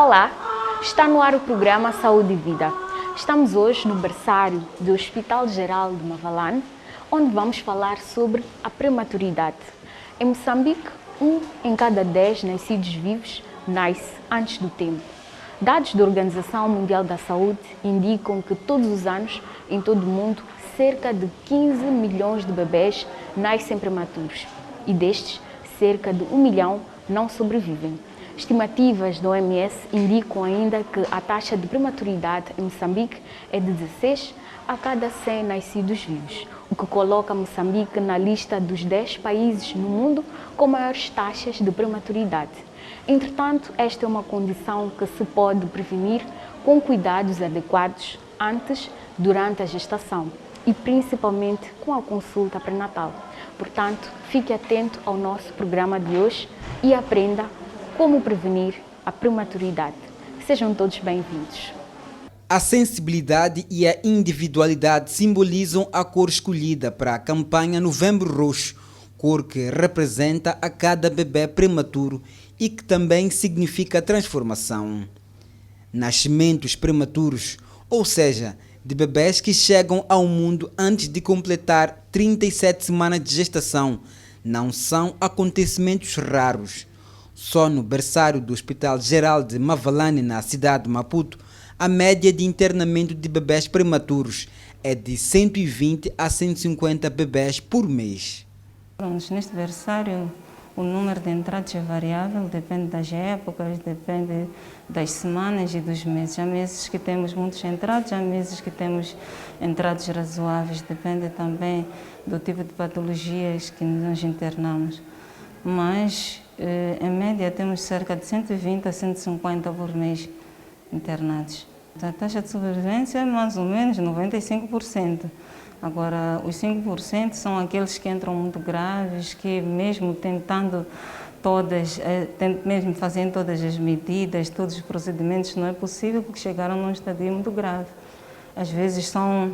Olá, está no ar o programa Saúde e Vida. Estamos hoje no berçário do Hospital Geral de Mavalane, onde vamos falar sobre a prematuridade. Em Moçambique, 1 em cada 10 nascidos vivos nasce antes do tempo. Dados da Organização Mundial da Saúde indicam que todos os anos, em todo o mundo, cerca de 15 milhões de bebês nascem prematuros e destes, cerca de 1 milhão não sobrevivem. Estimativas da OMS indicam ainda que a taxa de prematuridade em Moçambique é de 16 a cada 100 nascidos vivos, o que coloca Moçambique na lista dos 10 países no mundo com maiores taxas de prematuridade. Entretanto, esta é uma condição que se pode prevenir com cuidados adequados antes, durante a gestação e principalmente com a consulta pré-natal. Portanto, fique atento ao nosso programa de hoje e aprenda como prevenir a prematuridade. Sejam todos bem-vindos. A sensibilidade e a individualidade simbolizam a cor escolhida para a campanha Novembro Roxo, cor que representa a cada bebê prematuro e que também significa transformação. Nascimentos prematuros, ou seja, de bebés que chegam ao mundo antes de completar 37 semanas de gestação, não são acontecimentos raros. Só no berçário do Hospital Geral de Mavalane, na cidade de Maputo, a média de internamento de bebés prematuros é de 120 a 150 bebés por mês. Neste berçário, o número de entradas é variável, depende das épocas, depende das semanas e dos meses. Há meses que temos muitos entrados, há meses que temos entradas razoáveis, depende também do tipo de patologias que nos internamos. Mas, em média, temos cerca de 120 a 150 por mês internados. A taxa de sobrevivência é mais ou menos 95%. Agora, os 5% são aqueles que entram muito graves, que mesmo tentando mesmo fazendo todas as medidas, todos os procedimentos, não é possível porque chegaram num estadio muito grave. Às vezes são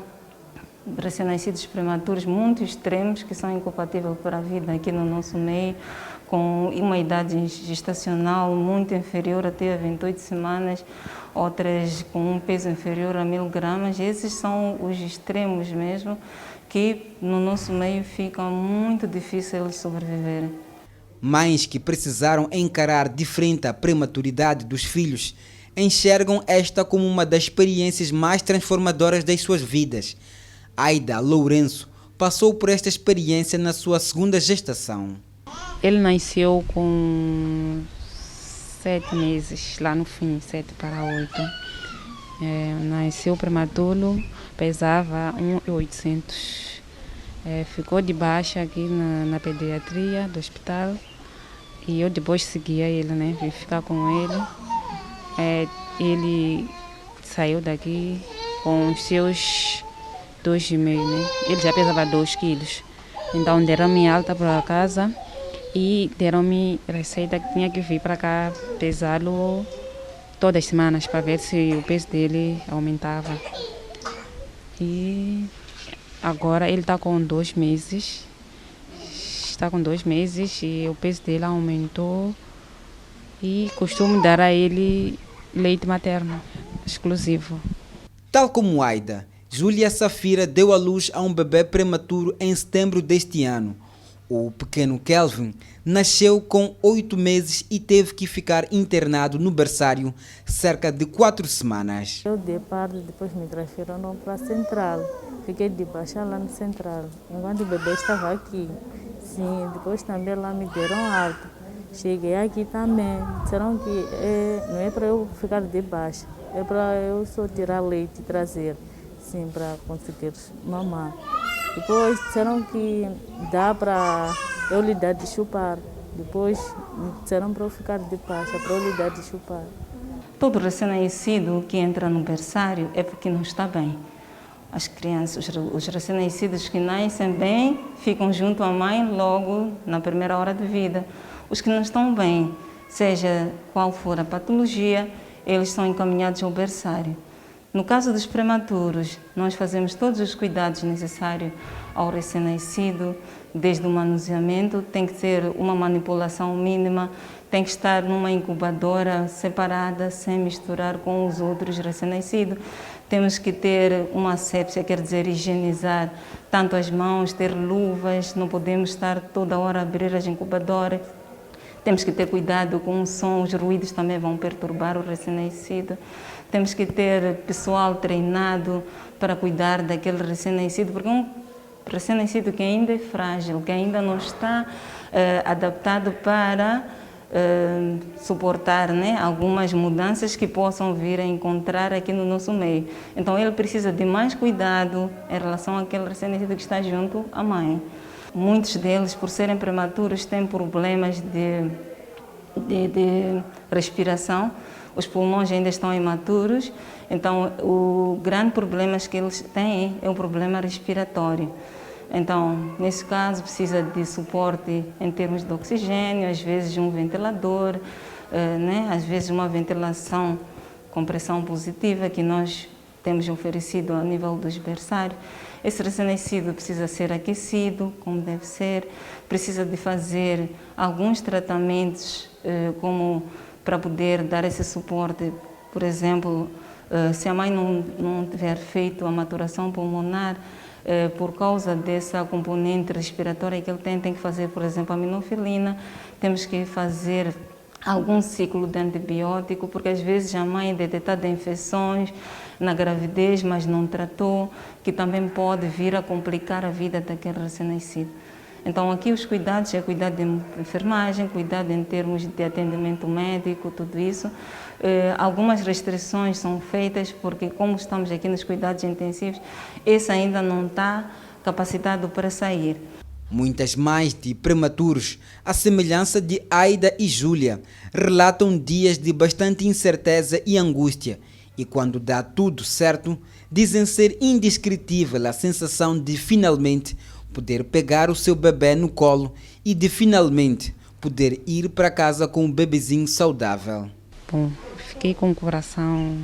recém-nascidos prematuros muito extremos, que são incompatíveis para a vida aqui no nosso meio, com uma idade gestacional muito inferior até a 28 semanas, outras com um peso inferior a 1000 gramas. Esses são os extremos mesmo, que no nosso meio ficam muito difíceis de sobreviverem. Mães que precisaram encarar de frente a prematuridade dos filhos enxergam esta como uma das experiências mais transformadoras das suas vidas. Aida Lourenço passou por esta experiência na sua segunda gestação. Ele nasceu com 7 meses, lá no fim, 7 para 8. Nasceu prematuro, pesava 1,800. Ficou de baixa aqui na pediatria do hospital e eu depois seguia ele, né? Vim ficar com ele. Ele saiu daqui com os seus 2,5, né? Ele já pesava 2 quilos. Então deram-me alta para casa e deram-me receita que tinha que vir para cá pesá-lo todas as semanas para ver se o peso dele aumentava. E agora ele está com 2 meses. Está com 2 meses e o peso dele aumentou. E costumo dar a ele leite materno exclusivo. Tal como Aida, Júlia Safira deu à luz a um bebê prematuro em setembro deste ano. O pequeno Kelvin nasceu com 8 meses e teve que ficar internado no berçário cerca de 4 semanas. Eu de parto, depois me transferiram para a central. Fiquei de baixa lá no central, enquanto o bebê estava aqui. Sim, depois também lá me deram alta. Cheguei aqui também, disseram que não é para eu ficar de baixa, é para eu só tirar leite e trazer, sim, para conseguir mamar. Depois disseram que dá para eu lhe dar de chupar. Depois disseram para eu ficar de baixa, para eu lhe dar de chupar. Todo recém-nascido que entra no berçário é porque não está bem. As crianças, os recém-nascidos que nascem bem, ficam junto à mãe logo na primeira hora de vida. Os que não estão bem, seja qual for a patologia, eles são encaminhados ao berçário. No caso dos prematuros, nós fazemos todos os cuidados necessários ao recém-nascido, desde o manuseamento, tem que ter uma manipulação mínima, tem que estar numa incubadora separada, sem misturar com os outros recém-nascidos. Temos que ter uma asepsia, quer dizer, higienizar tanto as mãos, ter luvas, não podemos estar toda hora a abrir as incubadoras. Temos que ter cuidado com o som, os ruídos também vão perturbar o recém-nascido. Temos que ter pessoal treinado para cuidar daquele recém-nascido, porque um recém-nascido que ainda é frágil, que ainda não está adaptado para suportar, né, algumas mudanças que possam vir a encontrar aqui no nosso meio. Então ele precisa de mais cuidado em relação àquele recém-nascido que está junto à mãe. Muitos deles, por serem prematuros, têm problemas de respiração, os pulmões ainda estão imaturos, então o grande problema que eles têm é o problema respiratório. Então, nesse caso, precisa de suporte em termos de oxigênio, às vezes de um ventilador, né? Às vezes uma ventilação com pressão positiva que nós temos oferecido a nível dos berçários. Esse recém-nascido precisa ser aquecido, como deve ser, precisa de fazer alguns tratamentos como para poder dar esse suporte. Por exemplo, se a mãe não tiver feito a maturação pulmonar, por causa dessa componente respiratória que ele tem que fazer, por exemplo, aminofilina, temos que fazer algum ciclo de antibiótico, porque às vezes a mãe é detectada infecções na gravidez, mas não tratou, que também pode vir a complicar a vida daquele recém-nascido. Então aqui os cuidados é cuidado de enfermagem, cuidado em termos de atendimento médico, tudo isso. Algumas restrições são feitas porque como estamos aqui nos cuidados intensivos, esse ainda não está capacitado para sair. Muitas mães de prematuros, à semelhança de Aida e Júlia, relatam dias de bastante incerteza e angústia. E quando dá tudo certo, dizem ser indescritível a sensação de finalmente poder pegar o seu bebê no colo e de finalmente poder ir para casa com um bebezinho saudável. Bom, fiquei com o coração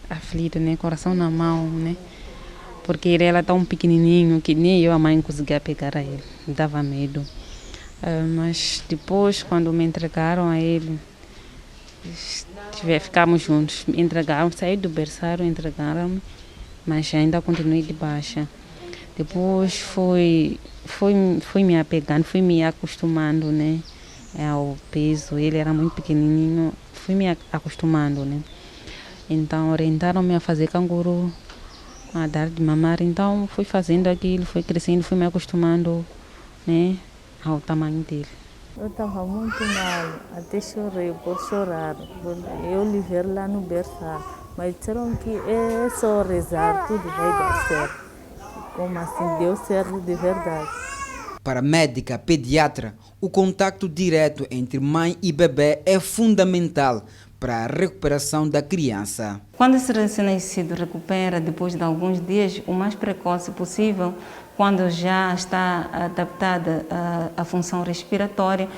aflito, né? Coração na mão, né? Porque ele era tão pequenininho que nem eu, a mãe, conseguia pegar a ele. Me dava medo. Mas depois, quando me entregaram a ele, ficamos juntos. Me entregaram, saí do berçário, entregaram-me, mas ainda continuei de baixa. Depois fui me apegando, fui me acostumando, né, ao peso. Ele era muito pequenininho, fui me acostumando, né. Então orientaram-me a fazer canguru, a dar de mamar. Então fui fazendo aquilo, fui crescendo, fui me acostumando, né, ao tamanho dele. Eu estava muito mal, até chorei por chorar. Eu lhe ver lá no berçário, mas disseram que é só rezar, tudo vai dar certo. Como assim deu certo de verdade. Para a médica pediatra, o contacto direto entre mãe e bebê é fundamental para a recuperação da criança. Quando esse recém-nascido recupera depois de alguns dias, o mais precoce possível, quando já está adaptada à função respiratória,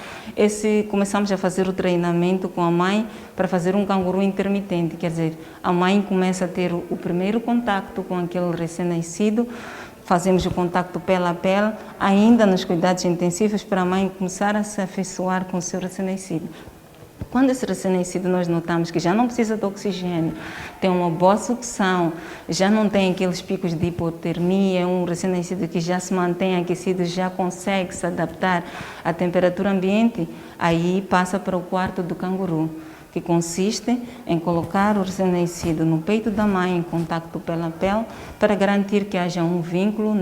começamos a fazer o treinamento com a mãe para fazer um canguru intermitente, quer dizer, a mãe começa a ter o primeiro contato com aquele recém-nascido, fazemos o contato pele a pele, ainda nos cuidados intensivos, para a mãe começar a se afeiçoar com o seu recém-nascido. Quando esse recém-nascido nós notamos que já não precisa de oxigênio, tem uma boa sucção, já não tem aqueles picos de hipotermia, um recém-nascido que já se mantém aquecido, já consegue se adaptar à temperatura ambiente, aí passa para o quarto do canguru, que consiste em colocar o recém-nascido no peito da mãe em contato pele a pele para garantir que haja um vínculo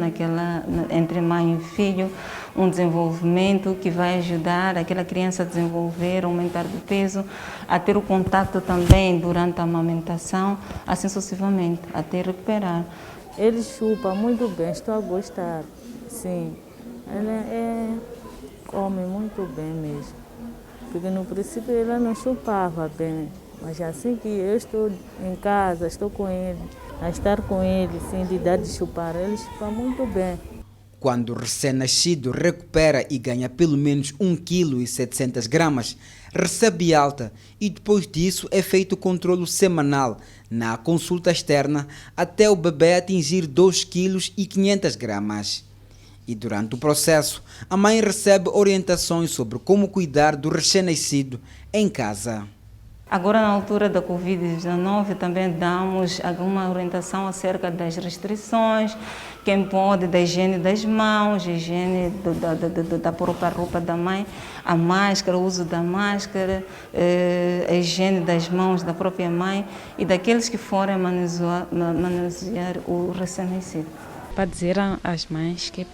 entre mãe e filho, um desenvolvimento que vai ajudar aquela criança a desenvolver, aumentar de peso, a ter o contato também durante a amamentação, assim sucessivamente, até recuperar. Ele chupa muito bem, estou a gostar, sim. Ele come muito bem mesmo. Porque no princípio ele não chupava bem, mas assim que eu estou em casa, estou com ele, a estar com ele, sem de dar de chupar, ele chupa muito bem. Quando o recém-nascido recupera e ganha pelo menos 1,7 kg, recebe alta e depois disso é feito o controle semanal na consulta externa até o bebê atingir 2,5 kg. E durante o processo, a mãe recebe orientações sobre como cuidar do recém-nascido em casa. Agora, na altura da Covid-19, também damos alguma orientação acerca das restrições, quem pode, da higiene das mãos, higiene da própria roupa da mãe, a máscara, o uso da máscara, a higiene das mãos da própria mãe e daqueles que forem manusear o recém-nascido. Para dizer às mães que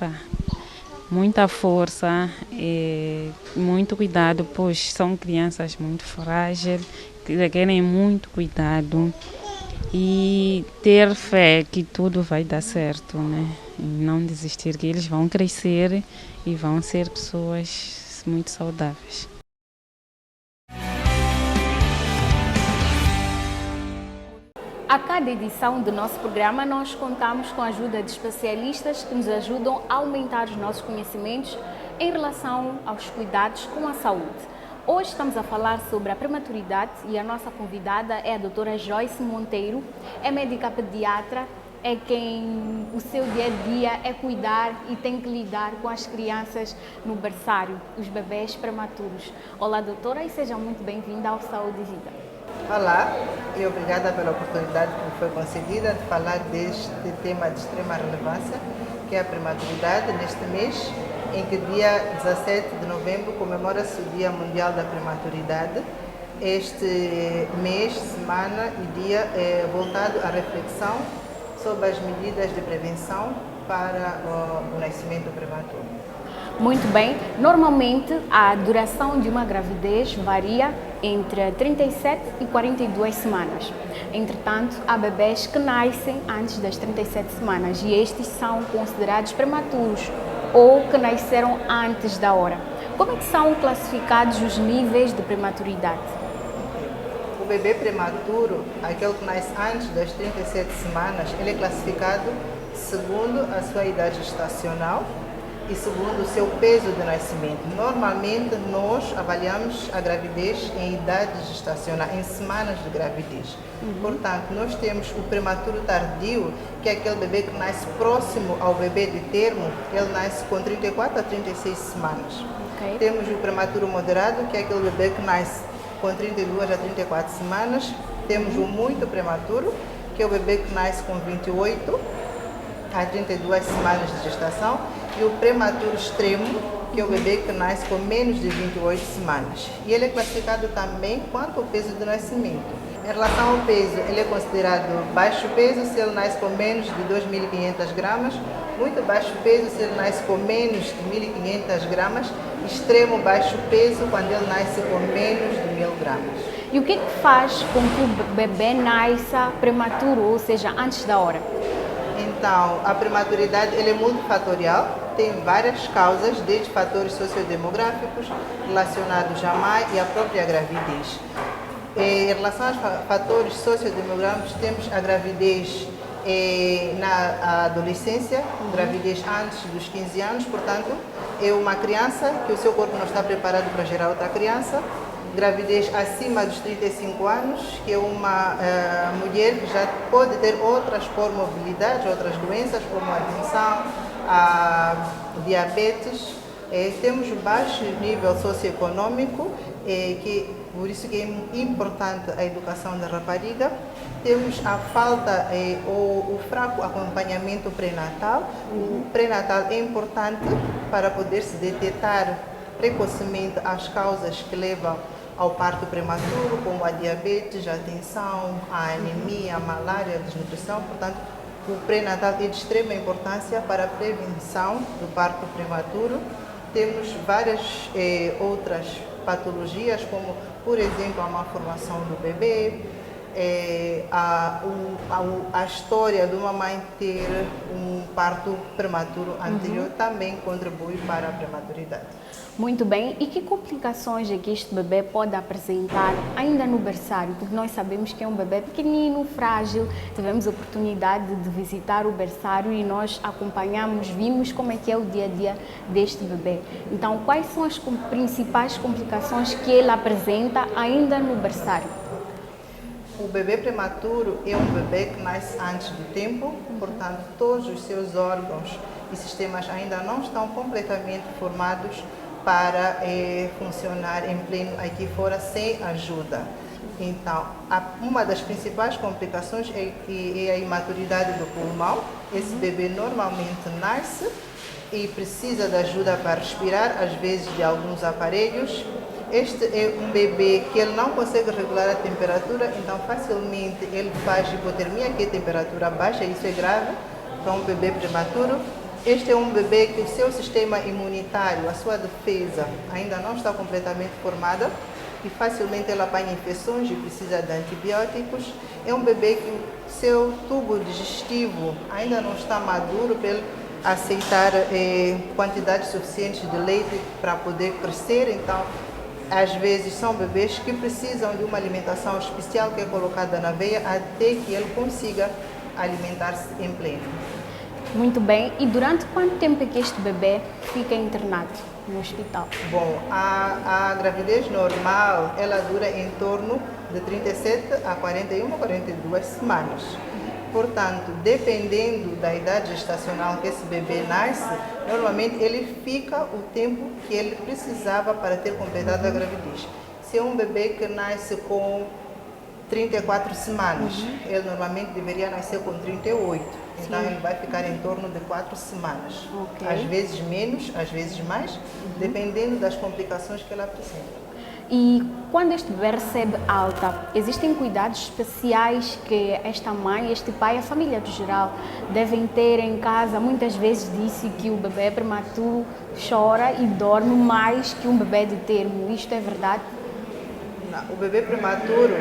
muita força e muito cuidado, pois são crianças muito frágeis, que requerem muito cuidado e ter fé que tudo vai dar certo, né? E não desistir, que eles vão crescer e vão ser pessoas muito saudáveis. A cada edição do nosso programa, nós contamos com a ajuda de especialistas que nos ajudam a aumentar os nossos conhecimentos em relação aos cuidados com a saúde. Hoje estamos a falar sobre a prematuridade e a nossa convidada é a doutora Joyce Monteiro, é médica pediatra, é quem o seu dia a dia é cuidar e tem que lidar com as crianças no berçário, os bebês prematuros. Olá doutora e seja muito bem-vinda ao Saúde e Vida. Olá e obrigada pela oportunidade que me foi concedida de falar deste tema de extrema relevância, que é a prematuridade, neste mês, em que dia 17 de novembro comemora-se o Dia Mundial da Prematuridade. Este mês, semana e dia é voltado à reflexão sobre as medidas de prevenção para o nascimento prematuro. Muito bem, normalmente a duração de uma gravidez varia entre 37 e 42 semanas. Entretanto, há bebês que nascem antes das 37 semanas e estes são considerados prematuros ou que nasceram antes da hora. Como é que são classificados os níveis de prematuridade? O bebê prematuro, aquele que nasce antes das 37 semanas, ele é classificado segundo a sua idade gestacional e segundo o seu peso de nascimento. Normalmente nós avaliamos a gravidez em idade gestacional, em semanas de gravidez. Portanto, nós temos o prematuro tardio, que é aquele bebê que nasce próximo ao bebê de termo, ele nasce com 34 a 36 semanas. Okay. Temos o prematuro moderado, que é aquele bebê que nasce com 32 a 34 semanas. Temos o muito prematuro, que é o bebê que nasce com 28 a 32 semanas de gestação. E o prematuro extremo, que é o bebê que nasce com menos de 28 semanas. E ele é classificado também quanto ao peso do nascimento. Em relação ao peso, ele é considerado baixo peso se ele nasce com menos de 2.500 gramas, muito baixo peso se ele nasce com menos de 1.500 gramas, extremo baixo peso quando ele nasce com menos de 1.000 gramas. E o que faz com que o bebê nasça prematuro, ou seja, antes da hora? Então, a prematuridade ele é multifatorial, tem várias causas, desde fatores sociodemográficos relacionados à mãe e à própria gravidez. Em relação aos fatores sociodemográficos, temos a gravidez na adolescência, gravidez antes dos 15 anos, portanto, é uma criança que o seu corpo não está preparado para gerar outra criança. Gravidez acima dos 35 anos, que é uma mulher que já pode ter outras comorbilidades, outras doenças, como a tensão, a diabetes. Temos baixo nível socioeconômico, por isso que é importante a educação da rapariga. Temos a falta ou o fraco acompanhamento pré-natal. O pré-natal é importante para poder se detectar precocemente as causas que levam ao parto prematuro, como a diabetes, a tensão, a anemia, a malária, a desnutrição. Portanto, o pré-natal é de extrema importância para a prevenção do parto prematuro. Temos várias outras patologias, como, por exemplo, a má formação do bebê, a história de uma mãe ter um parto prematuro anterior também contribui para a prematuridade. Muito bem, e que complicações é que este bebê pode apresentar ainda no berçário? Porque nós sabemos que é um bebê pequenino, frágil, tivemos a oportunidade de visitar o berçário e nós acompanhamos, vimos como é que é o dia a dia deste bebê. Então, quais são as principais complicações que ele apresenta ainda no berçário? O bebê prematuro é um bebê que nasce antes do tempo, portanto, todos os seus órgãos e sistemas ainda não estão completamente formados para funcionar em pleno aqui fora sem ajuda. Então, uma das principais complicações é a imaturidade do pulmão. Esse bebê normalmente nasce e precisa de ajuda para respirar, às vezes de alguns aparelhos. Este é um bebê que ele não consegue regular a temperatura, então facilmente ele faz hipotermia, que é temperatura baixa, isso é grave para um bebê prematuro. Este é um bebê que o seu sistema imunitário, a sua defesa, ainda não está completamente formada e facilmente ele apanha infecções e precisa de antibióticos. É um bebê que o seu tubo digestivo ainda não está maduro para ele aceitar quantidades suficientes de leite para poder crescer. Então, às vezes são bebês que precisam de uma alimentação especial que é colocada na veia até que ele consiga alimentar-se em pleno. Muito bem. E durante quanto tempo é que este bebê fica internado no hospital? Bom, a gravidez normal, ela dura em torno de 37 a 41 ou 42 semanas. Portanto, dependendo da idade gestacional que esse bebê nasce, normalmente ele fica o tempo que ele precisava para ter completado a gravidez. Se é um bebê que nasce com 34 semanas, ele normalmente deveria nascer com 38. Então, ele vai ficar em torno de 4 semanas. Okay. Às vezes menos, às vezes mais, dependendo das complicações que ela apresenta. E quando este bebê recebe alta, existem cuidados especiais que esta mãe, este pai, a família do geral devem ter em casa? Muitas vezes disse que o bebê prematuro chora e dorme mais que um bebê de termo. Isto é verdade? Não, o bebê prematuro,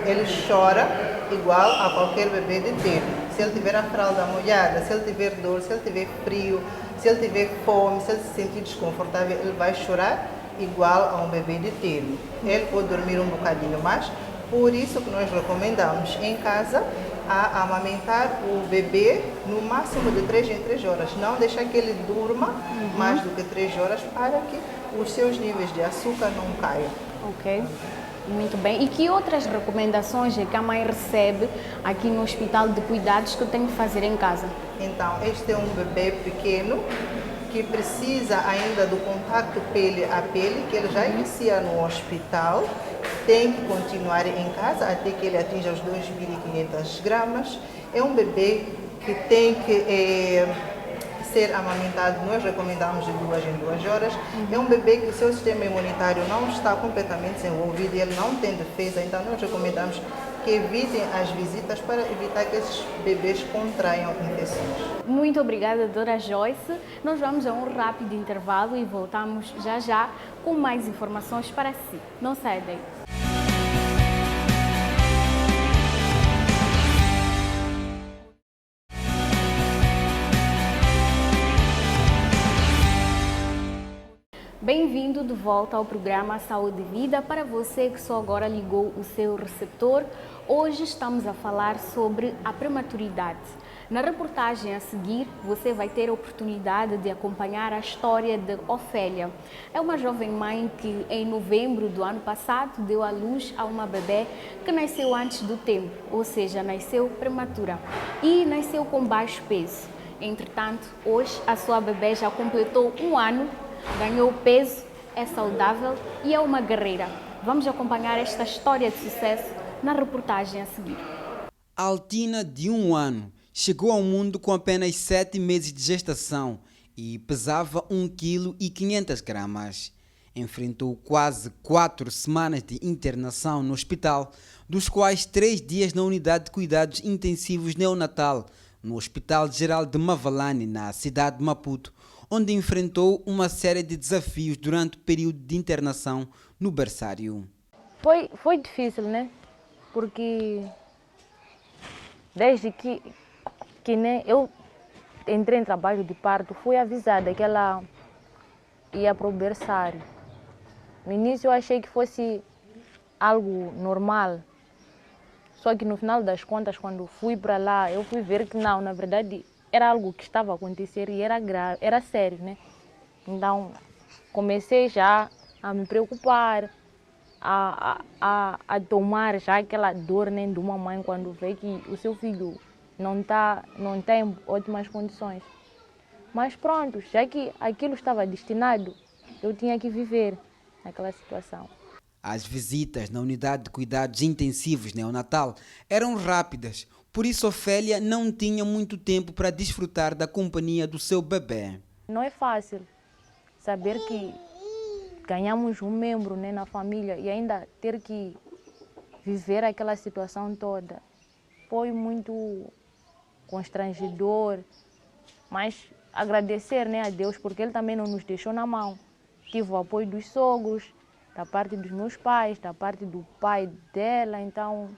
ele chora igual a qualquer bebê de termo. Se ele tiver a fralda molhada, se ele tiver dor, se ele tiver frio, se ele tiver fome, se ele se sentir desconfortável, ele vai chorar igual a um bebê de termo. Ele pode dormir um bocadinho mais, por isso que nós recomendamos em casa a amamentar o bebê no máximo de 3 em 3 horas. Não deixar que ele durma mais do que 3 horas para que os seus níveis de açúcar não caiam. Ok, muito bem. E que outras recomendações é que a mãe recebe aqui no hospital de cuidados que eu tenho que fazer em casa? Então, este é um bebê pequeno que precisa ainda do contato pele a pele, que ele já inicia no hospital, tem que continuar em casa até que ele atinja os 2.500 gramas. É um bebê que tem que ser amamentado, nós recomendamos de 2 em 2 horas. É um bebê que o seu sistema imunitário não está completamente desenvolvido e ele não tem defesa, então nós recomendamos que evitem as visitas para evitar que esses bebês contraiam infecções. Muito obrigada, doutora Joyce. Nós vamos a um rápido intervalo e voltamos já já com mais informações para si. Não saia daí. Bem-vindo de volta ao programa Saúde e Vida. Para você que só agora ligou o seu receptor, hoje estamos a falar sobre a prematuridade. Na reportagem a seguir, você vai ter a oportunidade de acompanhar a história de Ofélia. É uma jovem mãe que, em novembro do ano passado, deu à luz a uma bebê que nasceu antes do tempo, ou seja, nasceu prematura e nasceu com baixo peso. Entretanto, hoje a sua bebê já completou 1 ano, ganhou peso, é saudável e é uma guerreira. Vamos acompanhar esta história de sucesso na reportagem a seguir. Altina, de 1 ano, chegou ao mundo com apenas 7 meses de gestação e pesava 1,5 kg. Enfrentou quase 4 semanas de internação no hospital, dos quais 3 dias na unidade de cuidados intensivos neonatal, no Hospital Geral de Mavalane, na cidade de Maputo, onde enfrentou uma série de desafios durante o período de internação no berçário. Foi difícil, né? Porque desde que eu entrei em trabalho de parto, fui avisada que ela ia para o berçário. No início eu achei que fosse algo normal, só que no final das contas, quando fui para lá, eu fui ver que não, na verdade, era algo que estava a acontecer e era grave, era sério, né? Então, comecei já a me preocupar, a tomar já aquela dor, né, de uma mãe quando vê que o seu filho não tá em ótimas condições. Mas pronto, já que aquilo estava destinado, eu tinha que viver naquela situação. As visitas na unidade de cuidados intensivos neonatal eram rápidas, por isso Ofélia não tinha muito tempo para desfrutar da companhia do seu bebê. Não é fácil saber que ganhamos um membro, né, na família e ainda ter que viver aquela situação toda. Foi muito constrangedor, mas agradecer, né, a Deus, porque Ele também não nos deixou na mão. Tive o apoio dos sogros, da parte dos meus pais, da parte do pai dela, então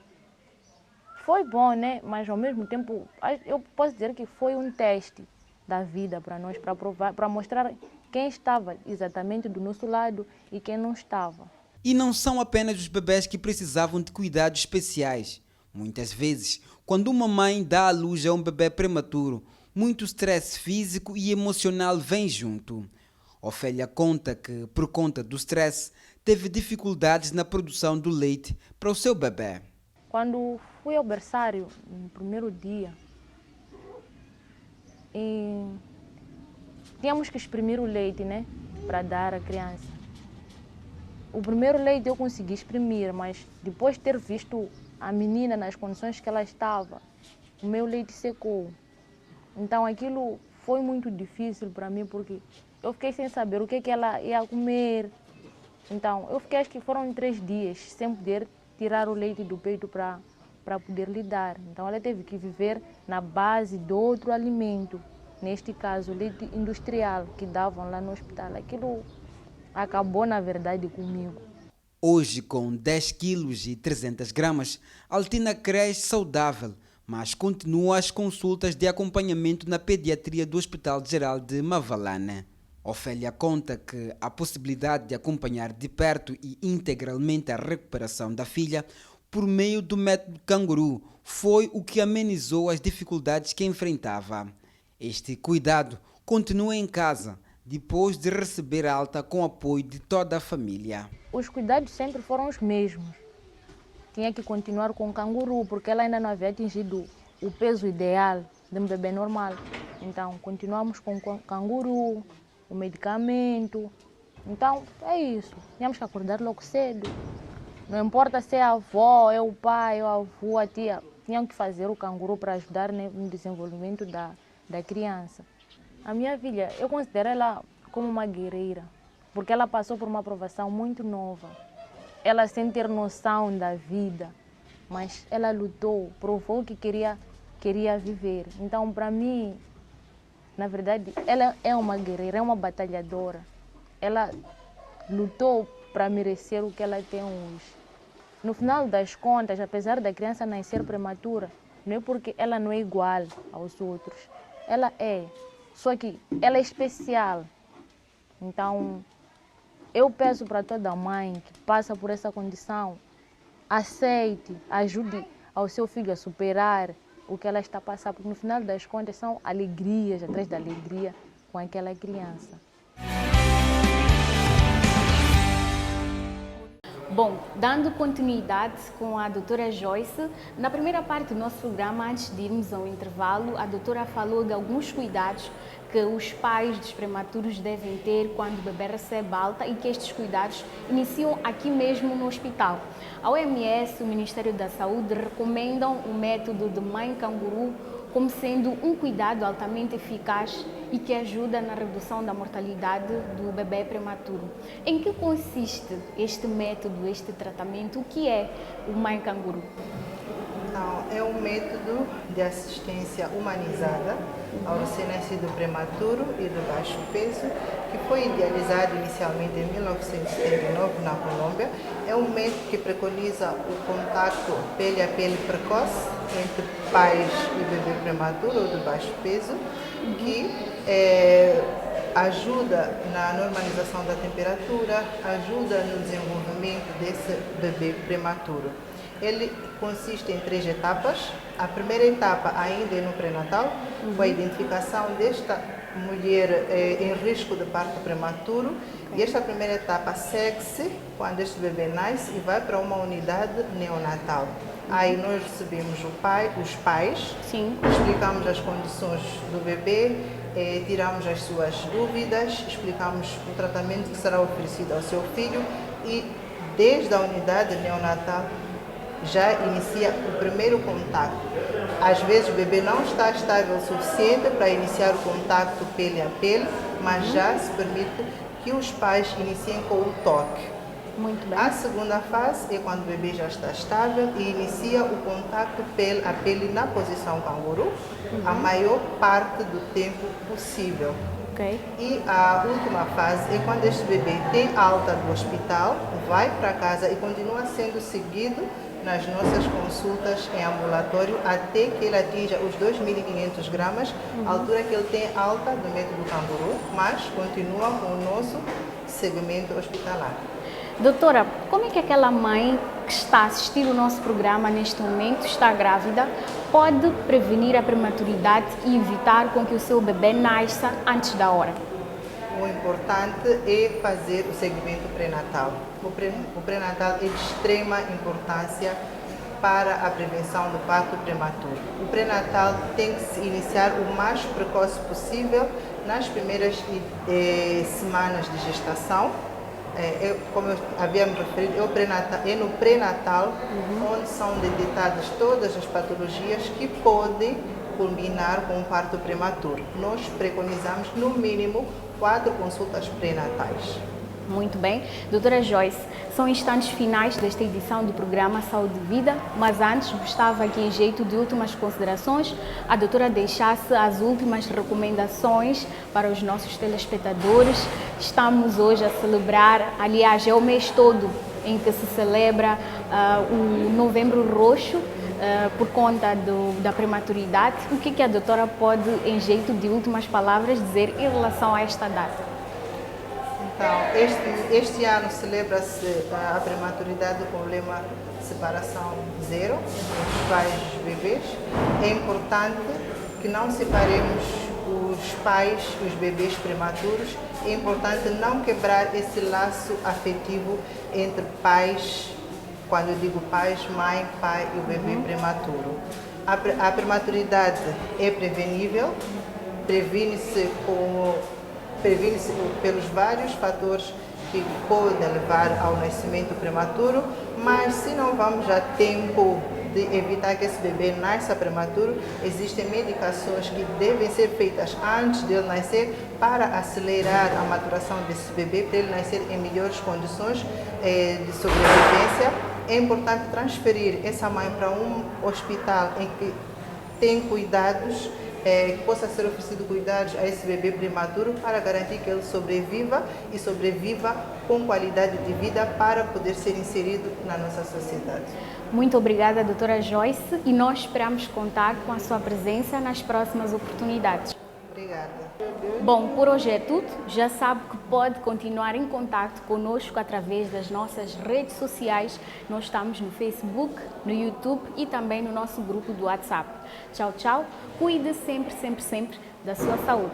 foi bom, né? Mas ao mesmo tempo, eu posso dizer que foi um teste da vida para nós, para provar, para mostrar quem estava exatamente do nosso lado e quem não estava. E não são apenas os bebés que precisavam de cuidados especiais. Muitas vezes, quando uma mãe dá à luz a um bebê prematuro, muito estresse físico e emocional vem junto. Ofélia conta que, por conta do estresse, teve dificuldades na produção do leite para o seu bebê. Quando fui ao berçário, no primeiro dia, tínhamos que exprimir o leite, né, para dar à criança. O primeiro leite eu consegui exprimir, mas depois de ter visto a menina nas condições que ela estava, o meu leite secou. Então aquilo foi muito difícil para mim, porque eu fiquei sem saber o que ela ia comer. Então eu fiquei, acho que foram 3 dias, sem poder tirar o leite do peito para poder lhe dar. Então ela teve que viver na base de outro alimento, neste caso leite industrial que davam lá no hospital. Aquilo acabou, na verdade, comigo. Hoje, com 10 quilos e 300 gramas, Altina cresce saudável, mas continua as consultas de acompanhamento na pediatria do Hospital Geral de Mavalane. Ofélia conta que a possibilidade de acompanhar de perto e integralmente a recuperação da filha por meio do método canguru foi o que amenizou as dificuldades que enfrentava. Este cuidado continua em casa, depois de receber alta com apoio de toda a família. Os cuidados sempre foram os mesmos. Tinha que continuar com o canguru, porque ela ainda não havia atingido o peso ideal de um bebê normal. Então, continuamos com o canguru, o medicamento. Então, é isso. Tínhamos que acordar logo cedo. Não importa se é a avó, é o pai, é o avô, a tia. Tinham que fazer o canguru para ajudar no desenvolvimento da criança. A minha filha, eu considero ela como uma guerreira, porque ela passou por uma provação muito nova. Ela sem ter noção da vida, mas ela lutou, provou que queria viver. Então, para mim, na verdade, ela é uma guerreira, é uma batalhadora. Ela lutou para merecer o que ela tem hoje. No final das contas, apesar da criança nascer prematura, não é porque ela não é igual aos outros. Ela é. Só que ela é especial. Então, eu peço para toda mãe que passa por essa condição, aceite, ajude ao seu filho a superar o que ela está passando, porque no final das contas são alegrias, atrás da alegria com aquela criança. Bom, dando continuidade com a doutora Joyce, na primeira parte do nosso programa, antes de irmos ao intervalo, a doutora falou de alguns cuidados que os pais dos prematuros devem ter quando o bebê recebe alta e que estes cuidados iniciam aqui mesmo no hospital. A OMS, o Ministério da Saúde, recomendam o método de mãe canguru como sendo um cuidado altamente eficaz e que ajuda na redução da mortalidade do bebê prematuro. Em que consiste este método, este tratamento? O que é o mãe canguru? Então, é um método de assistência humanizada ao recém-nascido prematuro e de baixo peso, que foi idealizado inicialmente em 1979 na Colômbia. É um método que preconiza o contato pele a pele precoce entre pais e bebê prematuro ou de baixo peso, que ajuda na normalização da temperatura, ajuda no desenvolvimento desse bebê prematuro. Ele consiste em 3 etapas. A primeira etapa ainda é no pré-natal, com a identificação desta mulher em risco de parto prematuro. E esta primeira etapa segue-se quando este bebê nasce e vai para uma unidade neonatal. Aí nós recebemos os pais, Sim. explicamos as condições do bebê, tiramos as suas dúvidas, explicamos o tratamento que será oferecido ao seu filho e desde a unidade neonatal já inicia o primeiro contato. Às vezes o bebê não está estável o suficiente para iniciar o contato pele a pele, mas já se permite que os pais iniciem com o toque. Muito bem. A segunda fase é quando o bebê já está estável e inicia o contato pele a pele na posição canguru, a maior parte do tempo possível. Ok. E a última fase é quando este bebê tem alta do hospital, vai para casa e continua sendo seguido nas nossas consultas em ambulatório até que ele atinja os 2.500 gramas, a altura que ele tem alta do método canguru, mas continua com o nosso segmento hospitalar. Doutora, como é que aquela mãe que está a assistir o nosso programa neste momento, está grávida, pode prevenir a prematuridade e evitar com que o seu bebê nasça antes da hora? O importante é fazer o segmento pré-natal. O pré-natal é de extrema importância para a prevenção do parto prematuro. O pré-natal tem que se iniciar o mais precoce possível nas primeiras semanas de gestação. Como havíamos referido, é no pré-natal onde são detectadas todas as patologias que podem culminar com um parto prematuro. Nós preconizamos, no mínimo, 4 consultas pré-natais. Muito bem. Doutora Joyce, são instantes finais desta edição do programa Saúde e Vida, mas antes gostava que, em jeito de últimas considerações, a doutora deixasse as últimas recomendações para os nossos telespectadores. Estamos hoje a celebrar, aliás, é o mês todo em que se celebra o Novembro Roxo, por conta da prematuridade. O que a doutora pode, em jeito de últimas palavras, dizer em relação a esta data? Então, este ano celebra-se a prematuridade com o lema Separação Zero, entre os pais e os bebês. É importante que não separemos os pais e os bebês prematuros. É importante não quebrar esse laço afetivo entre pais, quando eu digo pais, mãe, pai e o bebê prematuro. A prematuridade é prevenível, previne-se pelos vários fatores que podem levar ao nascimento prematuro, mas se não vamos a tempo de evitar que esse bebê nasça prematuro, existem medicações que devem ser feitas antes de ele nascer para acelerar a maturação desse bebê, para ele nascer em melhores condições de sobrevivência. É importante transferir essa mãe para um hospital em que tem cuidados, que possa ser oferecido cuidados a esse bebê prematuro para garantir que ele sobreviva e sobreviva com qualidade de vida para poder ser inserido na nossa sociedade. Muito obrigada, doutora Joyce, e nós esperamos contar com a sua presença nas próximas oportunidades. Obrigada. Bom, por hoje é tudo. Já sabe que pode continuar em contato conosco através das nossas redes sociais. Nós estamos no Facebook, no YouTube e também no nosso grupo do WhatsApp. Tchau, tchau. Cuide sempre, sempre, sempre da sua saúde.